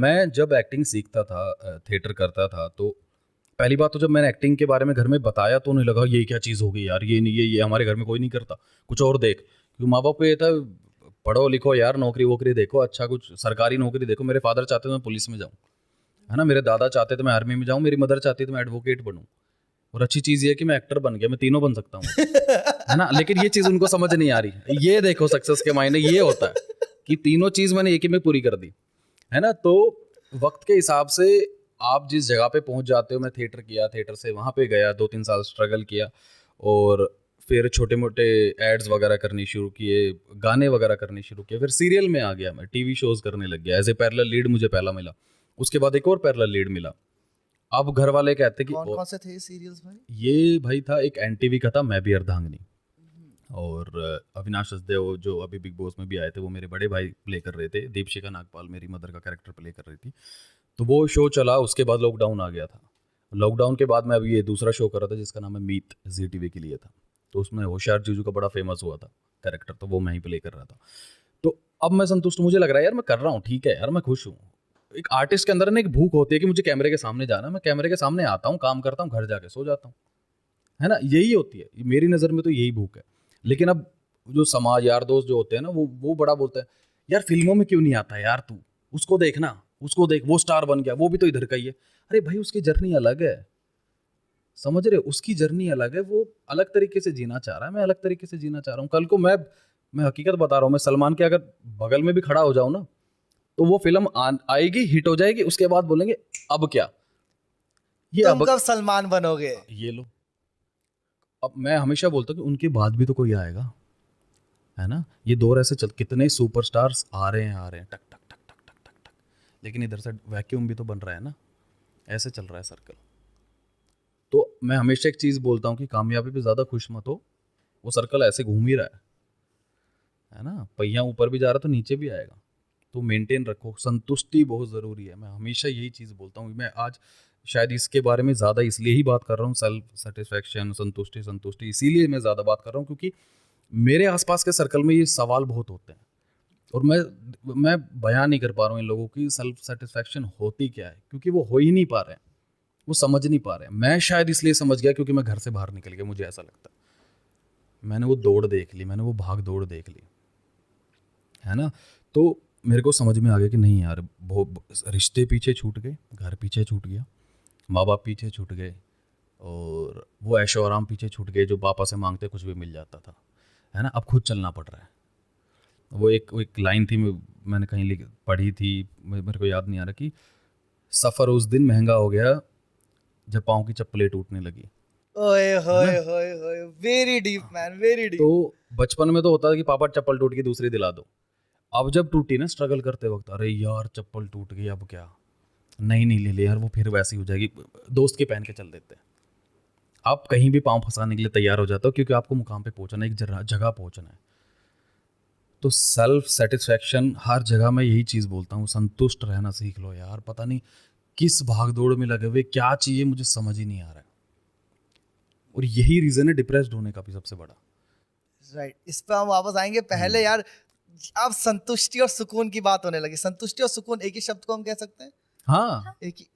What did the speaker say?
मैं जब एक्टिंग सीखता था, थिएटर करता था, तो पहली बात तो जब मैंने एक्टिंग के बारे में घर में बताया तो उन्हें लगा ये क्या चीज़ हो गई यार, ये नहीं, ये हमारे घर में कोई नहीं करता, कुछ और देख। क्योंकि माँ बाप को ये था पढ़ो लिखो यार, नौकरी वोकरी देखो, अच्छा कुछ सरकारी नौकरी देखो। मेरे फादर चाहते थे मैं पुलिस में जाऊँ, है ना, मेरे दादा चाहते थे मैं आर्मी में जाऊँ, मेरी मदर चाहती थी मैं एडवोकेट बनूँ। और अच्छी चीज़ ये है कि मैं एक्टर बन गया, मैं तीनों बन सकता हूँ, है ना। लेकिन ये चीज़ उनको समझ नहीं आ रही। ये देखो सक्सेस के मायने ये होता है कि तीनों चीज़ मैंने एक ही में पूरी कर दी, है ना। तो वक्त के हिसाब से आप जिस जगह पे पहुंच जाते हो, मैं थिएटर किया, थिएटर से वहाँ पे गया, 2-3 साल स्ट्रगल किया, और फिर छोटे मोटे एड्स वगैरह करनी शुरू किए, गाने वगैरह करने शुरू किए, फिर सीरियल में आ गया, मैं टीवी शोज करने लग गया, एज ए पैरेलल लीड मुझे पहला मिला, उसके बाद एक और पैरेलल लीड मिला। अब घर वाले कहते कि कौन कौन से थे सीरियल्स भाई? ये भाई था एक एनटीवी का था, मैं भी अर्धांगिनी, और अविनाश सचदेव जो अभी बिग बॉस में भी आए थे, वो मेरे बड़े भाई प्ले कर रहे थे, दीपशिका नागपाल मेरी मदर का कैरेक्टर प्ले कर रही थी। तो वो शो चला, उसके बाद लॉकडाउन आ गया था। लॉकडाउन के बाद मैं अभी ये दूसरा शो कर रहा था जिसका नाम है मीत, जी टीवी के लिए था। तो उसमें होशियार जीजू का बड़ा फेमस हुआ था कैरेक्टर, तो वो मैं ही प्ले कर रहा था। तो अब मैं संतुष्ट, मुझे लग रहा है यार मैं कर रहा हूँ, ठीक है यार मैं खुश हूँ। एक आर्टिस्ट के अंदर ना एक भूख होती है कि मुझे कैमरे के सामने जाना, मैं कैमरे के सामने आता हूँ, काम करता हूँ, घर जाके सो जाता हूँ, है ना, यही होती है मेरी नज़र में, तो यही भूख है। लेकिन अब जो समाज, यार दोस्त जो होते हैं ना, वो बड़ा बोलते हैं यार फिल्मों में क्यों नहीं आता यार तू, उसको देखना, उसको देख, वो स्टार बन गया, वो भी तो इधर का ही है। अरे भाई उसकी जर्नी अलग है, समझ रहे हो, उसकी जर्नी अलग है, वो अलग तरीके से जीना चाह रहा है, मैं अलग तरीके से जीना चाह रहा हूँ। कल को मैं हकीकत बता रहा हूँ, मैं सलमान के अगर बगल में भी खड़ा हो जाऊँ ना, तो वो फिल्म आएगी, हिट हो जाएगी, उसके बाद बोलेंगे अब क्या, ये तुम अब कब सलमान बनोगे? ये लो। अब मैं हमेशा बोलता हूँ कि उनके बाद भी तो कोई आएगा, है ना। ये दौर ऐसे चल, कितने सुपरस्टार्स आ रहे हैं, टक टक टक टक टक टक टक, लेकिन इधर से वैक्यूम भी तो बन रहा है ना, ऐसे चल रहा है सर्कल। तो मैं हमेशा एक चीज़ बोलता हूँ कि कामयाबी पे ज़्यादा खुश मत हो, वो सर्कल ऐसे घूम ही रहा है ना, पहिया ऊपर भी जा रहा है तो नीचे भी आएगा। तो मेंटेन रखो, संतुष्टि बहुत ज़रूरी है, मैं हमेशा यही चीज़ बोलता हूँ। मैं आज शायद इसके बारे में ज़्यादा इसलिए ही बात कर रहा हूँ, सेल्फ सेटिस्फैक्शन, संतुष्टि संतुष्टि, इसीलिए मैं ज़्यादा बात कर रहा हूँ क्योंकि मेरे आसपास के सर्कल में ये सवाल बहुत होते हैं, और मैं बयान नहीं कर पा रहा हूँ इन लोगों की सेल्फ सेटिस्फैक्शन होती क्या है, क्योंकि वो हो ही नहीं पा रहे हैं, वो समझ नहीं पा रहे हैं। मैं शायद इसलिए समझ गया क्योंकि मैं घर से बाहर निकल गया, मुझे ऐसा लगता है, मैंने वो दौड़ देख ली, मैंने वो भाग दौड़ देख ली, है ना। तो मेरे को समझ में आ गया कि नहीं यार, वो रिश्ते पीछे छूट गए, घर पीछे छूट गया, माँ बाप पीछे छूट गए, और वो ऐशो आराम पीछे छूट गए जो पापा से मांगते कुछ भी मिल जाता था, है ना। अब खुद चलना पड़ रहा है। वो एक लाइन थी, मैंने कहीं पढ़ी थी, मेरे को याद नहीं आ रहा, कि सफ़र उस दिन महंगा हो गया जब पाँव की चप्पलें टूटने लगी, ओए है होए ना। होए होए, वेरी डीप मैन, वेरी तो डीप। बचपन में तो होता था कि पापा चप्पल टूट गई दूसरी दिला दो। अब जब टूटी ना स्ट्रगल करते वक्त, अरे यार चप्पल टूट गई, अब क्या, नहीं ले ले यार, वो फिर वैसी हो जाएगी, दोस्त के पहन के चल देते हैं। आप कहीं भी पाँव फंसाने के लिए तैयार हो जाते हो क्योंकि आपको मुकाम पे पहुंचना है, एक जगह पहुंचना है। तो सेल्फ सेटिस्फैक्शन हर जगह, मैं यही चीज़ बोलता हूँ, संतुष्ट रहना सीख लो यार। पता नहीं किस भाग दौड़ में लगे हुए, क्या चाहिए मुझे समझ ही नहीं आ रहा है, और यही रीज़न है डिप्रेस्ड होने का भी सबसे बड़ा। राइट, इस पे हम वापस आएंगे। पहले यार अब संतुष्टि और सुकून की बात होने लगी। संतुष्टि और सुकून एक ही शब्द को हम कह सकते हैं? हाँ, एक ही।